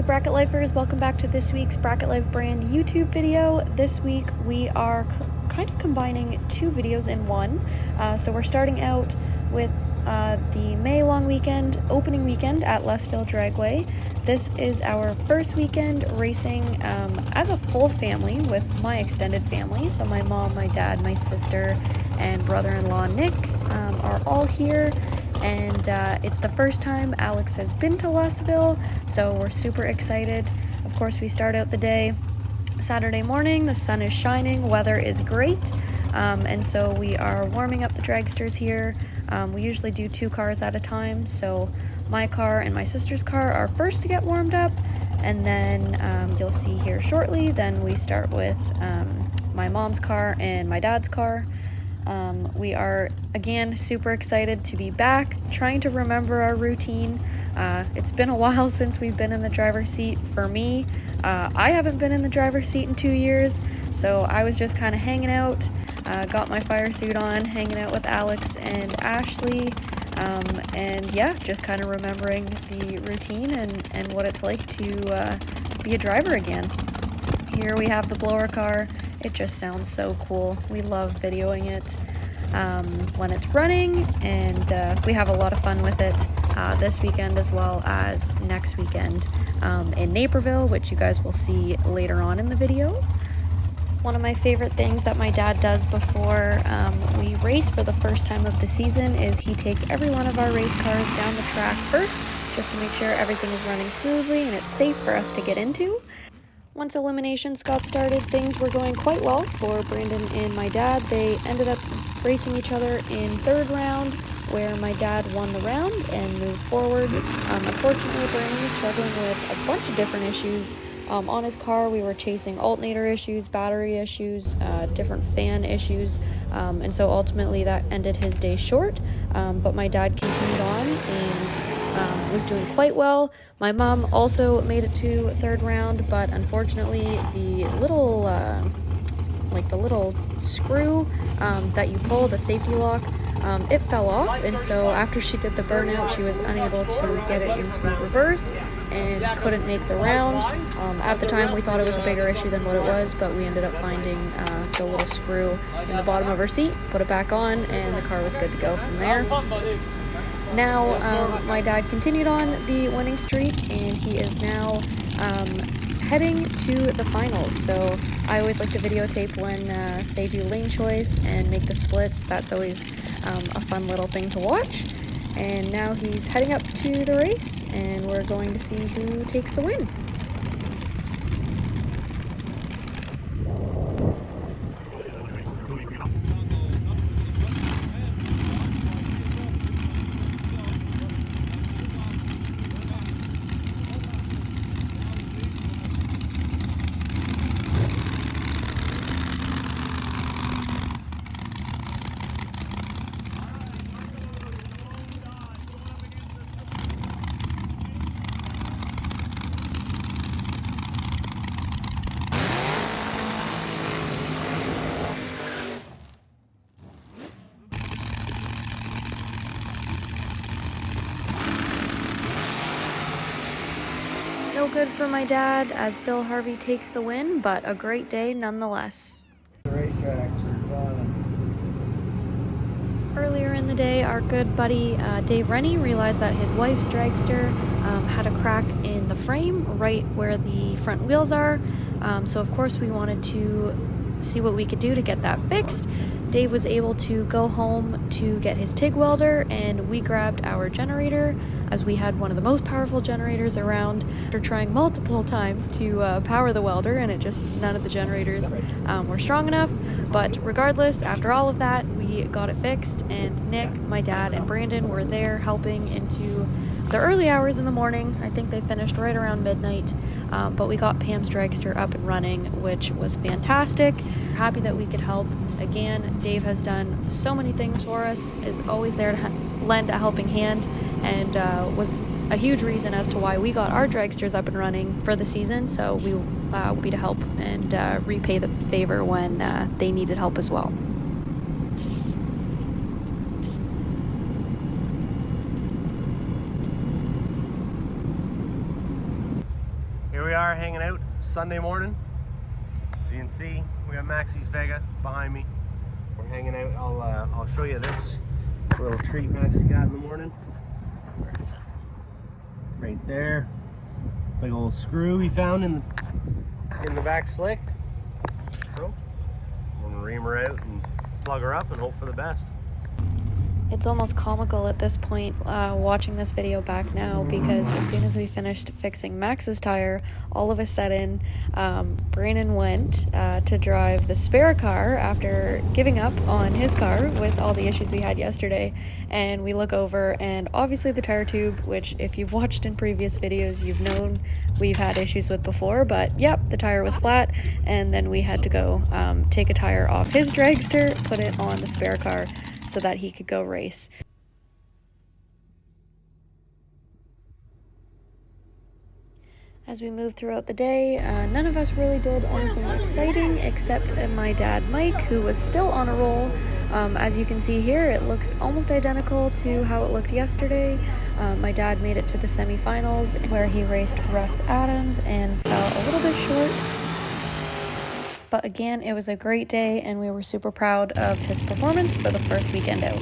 Bracket Lifers, welcome back to this week's Bracket Life brand YouTube video. This week we are kind of combining two videos in one. So we're starting out with the May long weekend, opening weekend at Luskville Dragway. This is our first weekend racing as a full family with my extended family. So my mom, my dad, my sister, and brother-in-law Nick are all here. And it's the first time Alex has been to Luskville, so we're super excited. Of course, we start out the day Saturday morning, the sun is shining, weather is great, and so we are warming up the dragsters here. We usually do 2 cars at a time, so my car and my sister's car are first to get warmed up, and then you'll see here shortly, then we start with my mom's car and my dad's car. We are again super excited to be back, trying to remember our routine. It's been a while since we've been in the driver's seat. For me, I haven't been in the driver's seat in 2 years, so I was just kind of hanging out, got my fire suit on, hanging out with Alex and Ashley, and yeah, just kind of remembering the routine and what it's like to be a driver again. Here we have the blower car. It just sounds so cool. We love videoing it when it's running, and we have a lot of fun with it this weekend as well as next weekend in Naperville, which you guys will see later on in the video. One of my favorite things that my dad does before we race for the first time of the season is he takes every one of our race cars down the track first, just to make sure everything is running smoothly and it's safe for us to get into. Once eliminations got started, things were going quite well for Brandon and my dad. They ended up racing each other in 3rd round, where my dad won the round and moved forward. Unfortunately, Brandon was struggling with a bunch of different issues. On his car, we were chasing alternator issues, battery issues, different fan issues, and so ultimately that ended his day short. But my dad continued on and was doing quite well. My mom also made it to 3rd round, but unfortunately the little screw that you pull, the safety lock, it fell off, and so after she did the burnout, she was unable to get it into reverse and couldn't make the round. At the time we thought it was a bigger issue than what it was, but we ended up finding the little screw in the bottom of her seat, put it back on, and the car was good to go from there. Now, my dad continued on the winning streak, and he is now heading to the finals. So I always like to videotape when they do lane choice and make the splits. That's always a fun little thing to watch. And now he's heading up to the race, and we're going to see who takes the win. No good for my dad as Phil Harvey takes the win, but a great day nonetheless. Racetracks are fun. Earlier in the day, our good buddy Dave Rennie realized that his wife's dragster had a crack in the frame right where the front wheels are. So of course we wanted to see what we could do to get that fixed. Dave was able to go home to get his TIG welder, and we grabbed our generator, as we had one of the most powerful generators around. After trying multiple times to power the welder, and none of the generators were strong enough. But regardless, after all of that, we got it fixed, and Nick, my dad, and Brandon were there helping into the early hours in the morning. I think they finished right around midnight, but we got Pam's dragster up and running, which was fantastic. Happy that we could help. Again, Dave has done so many things for us, is always there to lend a helping hand, and was a huge reason as to why we got our dragsters up and running for the season. So we will be to help and repay the favor when they needed help as well. we are hanging out Sunday morning. As you can see, we got Maxie's Vega behind me. We're hanging out. I'll show you this little treat Maxie got in the morning. Where is it? Right there. Big old screw he found in the back slick. So I'm gonna ream her out and plug her up and hope for the best. It's almost comical at this point watching this video back now, because as soon as we finished fixing Max's tire, all of a sudden Brandon went to drive the spare car after giving up on his car with all the issues we had yesterday, and we look over and obviously the tire tube, which if you've watched in previous videos you've known we've had issues with before, but yep, the tire was flat, and then we had to go take a tire off his dragster, put it on the spare car so that he could go race. As we moved throughout the day, none of us really did anything exciting except my dad Mike, who was still on a roll. As you can see here, it looks almost identical to how it looked yesterday. My dad made it to the semifinals where he raced Russ Adams and fell a little bit short. But again, it was a great day and we were super proud of his performance for the first weekend out.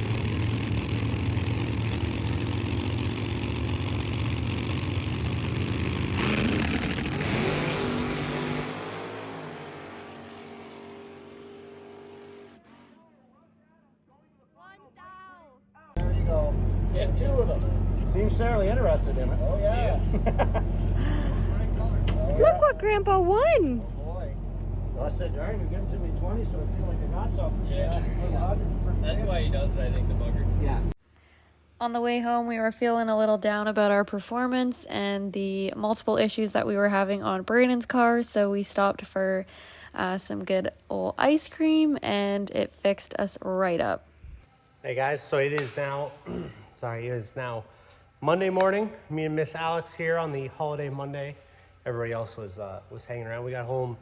There you go. Get two of them. Seems fairly interested in it. Oh, yeah. Look what Grandpa won! Boy. I said, darn, you give them to me 20, so I feel like I got something. Yeah. That's why he does it, I think, the bugger. Yeah. On the way home, we were feeling a little down about our performance and the multiple issues that we were having on Brandon's car, so we stopped for some good old ice cream, and it fixed us right up. Hey guys, so it is now, it is now Monday morning. Me and Miss Alex here on the holiday Monday. Everybody else was hanging around. We got home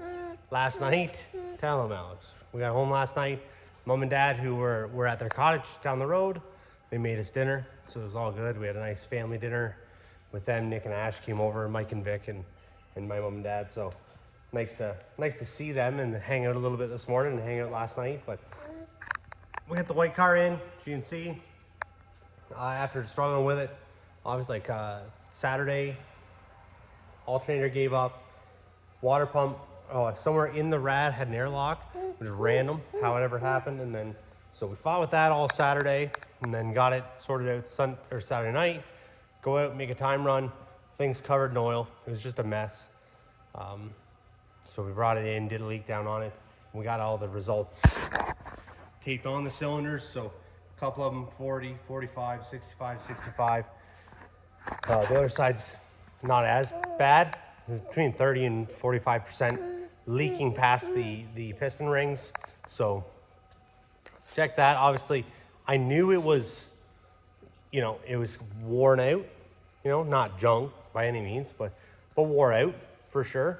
last night. Tell them, Alex. We got home last night. Mom and Dad, who were at their cottage down the road, they made us dinner, so it was all good. We had a nice family dinner with them. Nick and Ash came over, Mike and Vic, and my mom and dad. So nice to see them and hang out a little bit this morning and hang out last night. But we got the white car in, as you can see. After struggling with it, obviously Saturday, alternator gave up, water pump somewhere in the rad had an airlock, which is random how it ever happened. And then so we fought with that all Saturday, and then got it sorted out Saturday night. Go out, make a time run, things covered in oil. It was just a mess. So we brought it in, did a leak down on it. We got all the results taped on the cylinders. So a couple of them 40, 45, 65, 65. The other side's not as bad, between 30 and 45% leaking past the piston rings. So check that. Obviously I knew it was, it was worn out, not junk by any means, but wore out for sure.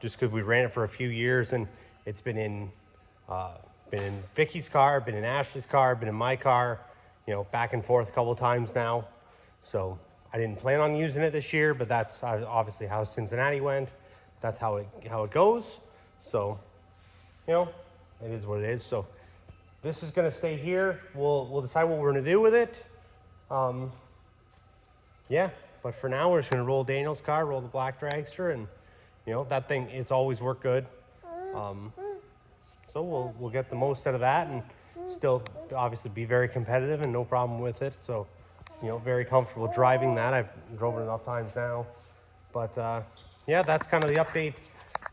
Just because we ran it for a few years, and it's been in Vicky's car, been in Ashley's car, been in my car, back and forth a couple times now. So I didn't plan on using it this year, but that's obviously how Cincinnati went. That's how it goes. So, it is what it is. So this is gonna stay here. We'll decide what we're gonna do with it. Yeah, but for now we're just gonna roll Daniel's car, roll the black dragster, and that thing it's always worked good. So we'll get the most out of that, and still obviously be very competitive and no problem with it. So very comfortable driving that. I've drove it enough times now. But yeah, that's kind of the update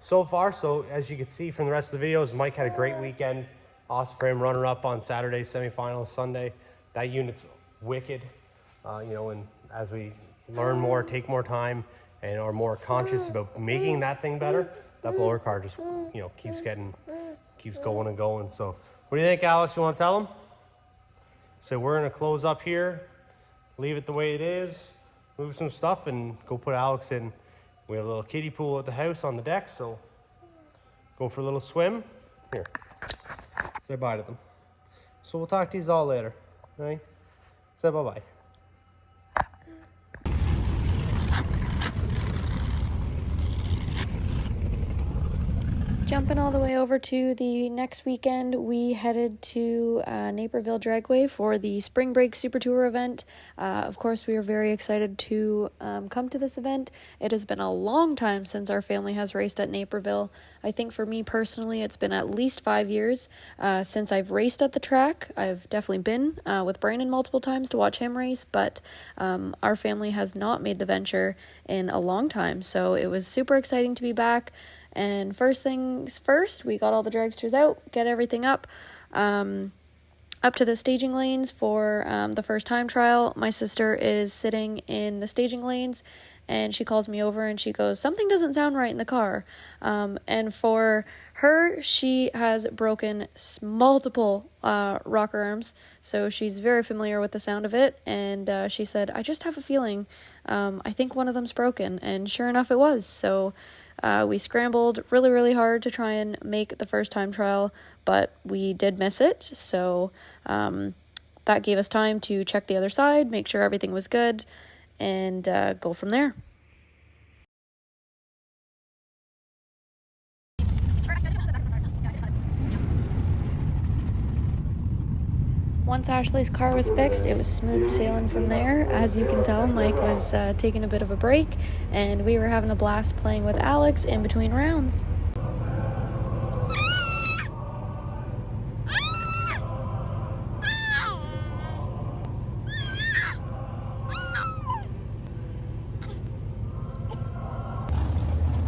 so far. So as you can see from the rest of the videos, Mike had a great weekend. Awesome for him, runner-up on Saturday, semifinals Sunday. That unit's wicked. And as we learn more, take more time, and are more conscious about making that thing better, that blower car just keeps going and going. So what do you think, Alex? You want to tell them? So we're going to close up here, leave it the way it is, move some stuff, and go put Alex in. We have a little kiddie pool at the house on the deck, so go for a little swim. Here, say bye to them. So we'll talk to you all later, right? Say bye-bye. Jumping all the way over to the next weekend, we headed to Naperville Dragway for the Spring Break Super Tour event. Of course, we were very excited to come to this event. It has been a long time since our family has raced at Naperville. I think for me personally, it's been at least 5 years since I've raced at the track. I've definitely been with Brandon multiple times to watch him race, but our family has not made the venture in a long time, so it was super exciting to be back. And first things first, we got all the dragsters out, get everything up to the staging lanes for the first time trial. My sister is sitting in the staging lanes, and she calls me over and she goes, "Something doesn't sound right in the car." And for her, she has broken multiple rocker arms, so she's very familiar with the sound of it. And she said, "I just have a feeling, I think one of them's broken." And sure enough, it was. So we scrambled really, really hard to try and make the first time trial, but we did miss it. So that gave us time to check the other side, make sure everything was good, and go from there. Once Ashley's car was fixed, it was smooth sailing from there. As you can tell, Mike was taking a bit of a break, and we were having a blast playing with Alex in between rounds.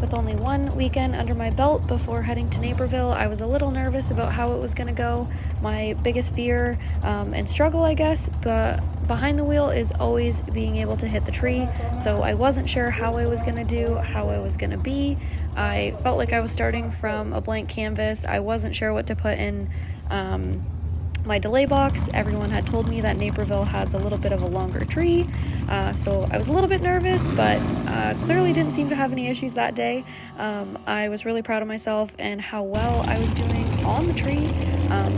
With only one weekend under my belt before heading to Neighborville, I was a little nervous about how it was going to go. My biggest fear and struggle, I guess, but behind the wheel is always being able to hit the tree. So I wasn't sure how I was going to do, how I was going to be. I felt like I was starting from a blank canvas. I wasn't sure what to put in my delay box. Everyone had told me that Naperville has a little bit of a longer tree, so I was a little bit nervous, but clearly didn't seem to have any issues that day. I was really proud of myself and how well I was doing on the tree.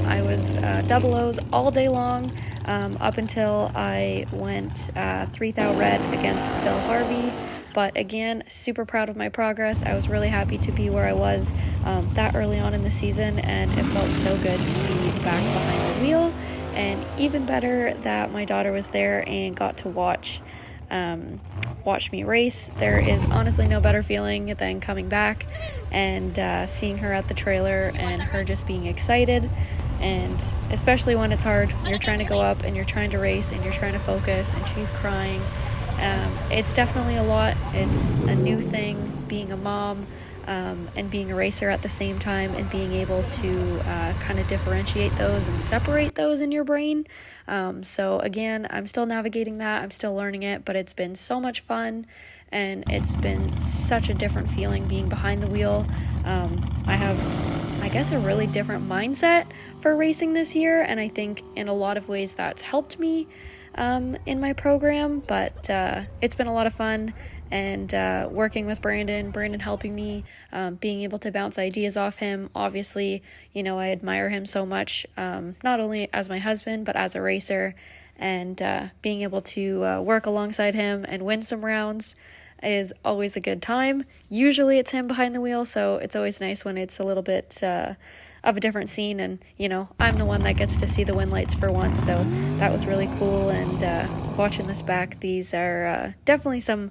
I was double O's all day long up until I went 3,000 red against Phil Harvey. But again, super proud of my progress. I was really happy to be where I was that early on in the season, and it felt so good to be back behind the wheel. And even better that my daughter was there and got to watch me race. There is honestly no better feeling than coming back and seeing her at the trailer and her just being excited. And especially when it's hard, you're trying to go up and you're trying to race and you're trying to focus and she's crying. It's definitely a lot. It's a new thing, being a mom and being a racer at the same time, and being able to kind of differentiate those and separate those in your brain. So again, I'm still navigating that. I'm still learning it, but it's been so much fun, and it's been such a different feeling being behind the wheel. I have, I guess, a really different mindset for racing this year, and I think in a lot of ways that's helped me in my program, but it's been a lot of fun, and working with Brandon helping me, being able to bounce ideas off him. Obviously, you know, I admire him so much, not only as my husband, but as a racer, and being able to work alongside him and win some rounds is always a good time. Usually it's him behind the wheel, so it's always nice when it's a little bit of a different scene, and you know, I'm the one that gets to see the win lights for once, so that was really cool. And watching this back, these are definitely some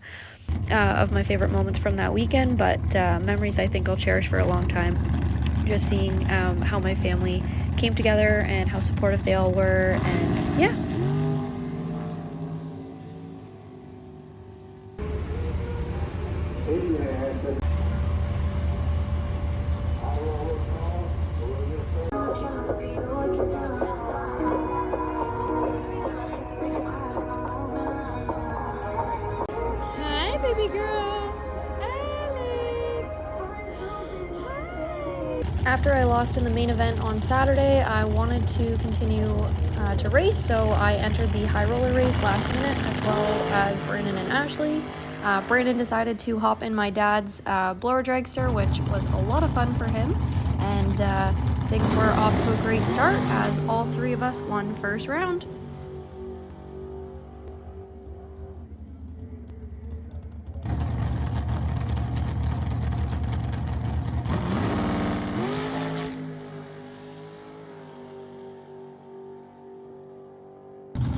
of my favorite moments from that weekend, but memories I think I'll cherish for a long time. Just seeing how my family came together and how supportive they all were, and yeah. After I lost in the main event on Saturday, I wanted to continue to race, so I entered the high roller race last minute, as well as Brandon and Ashley. Brandon decided to hop in my dad's blower dragster, which was a lot of fun for him, and things were off to a great start as all three of us won first round.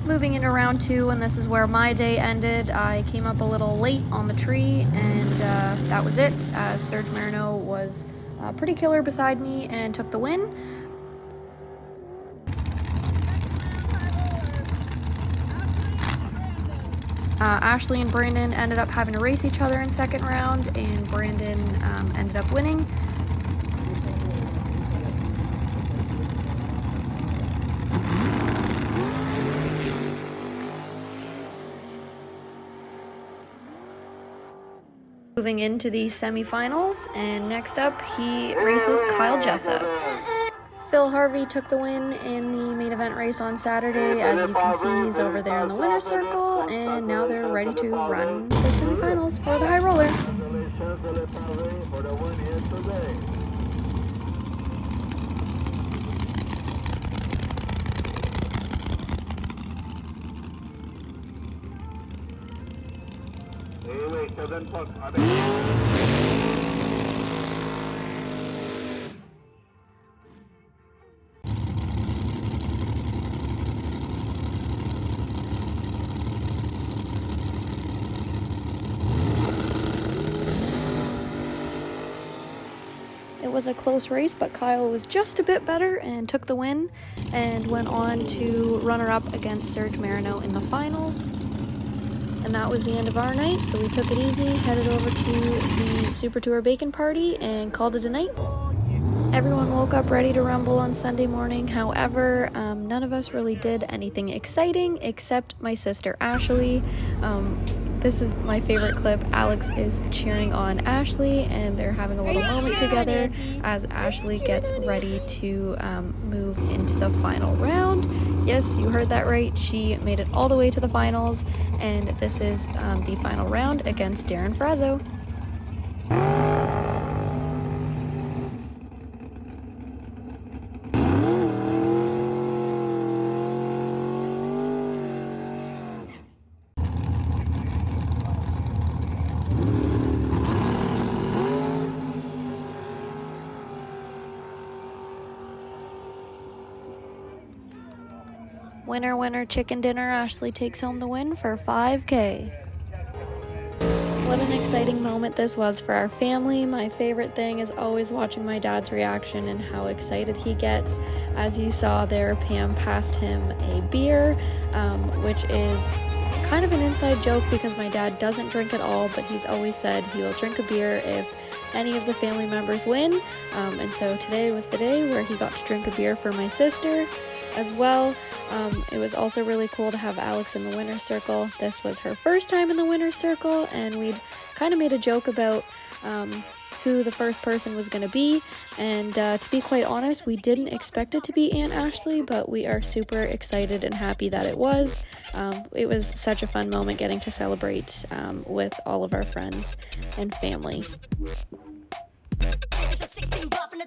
Moving into round 2, and this is where my day ended. I came up a little late on the tree, and that was it, as Serge Marino was pretty killer beside me and took the win. Ashley and Brandon ended up having to race each other in second round, and Brandon ended up winning. Moving into the semifinals, and next up he races Kyle Jessup. Phil Harvey took the win in the main event race on Saturday. As you can see, he's over there in the winner's circle, and now they're ready to run the semifinals for the high roller. It was a close race, but Kyle was just a bit better and took the win and went on to runner-up against Serge Marino in the finals. And that was the end of our night, so we took it easy, headed over to the Super Tour Bacon Party, and called it a night. Everyone woke up ready to rumble on Sunday morning. However, none of us really did anything exciting except my sister Ashley. This is my favorite clip. Alex is cheering on Ashley, and they're having a little moment together as Ashley gets ready to move into the final round. Yes, you heard that right. She made it all the way to the finals, and this is the final round against Darren Frazzo. Winner, winner, chicken dinner. Ashley takes home the win for $5K. What an exciting moment this was for our family. My favorite thing is always watching my dad's reaction and how excited he gets. As you saw there, Pam passed him a beer, which is kind of an inside joke because my dad doesn't drink at all, but he's always said he will drink a beer if any of the family members win. And so today was the day where he got to drink a beer for my sister as well. It was also really cool to have Alex in the winner's circle. This was her first time in the winner's circle, and we'd kind of made a joke about who the first person was going to be, and to be quite honest, we didn't expect it to be Aunt Ashley, but we are super excited and happy that it was. It was such a fun moment getting to celebrate with all of our friends and family. It's a 16 buff in the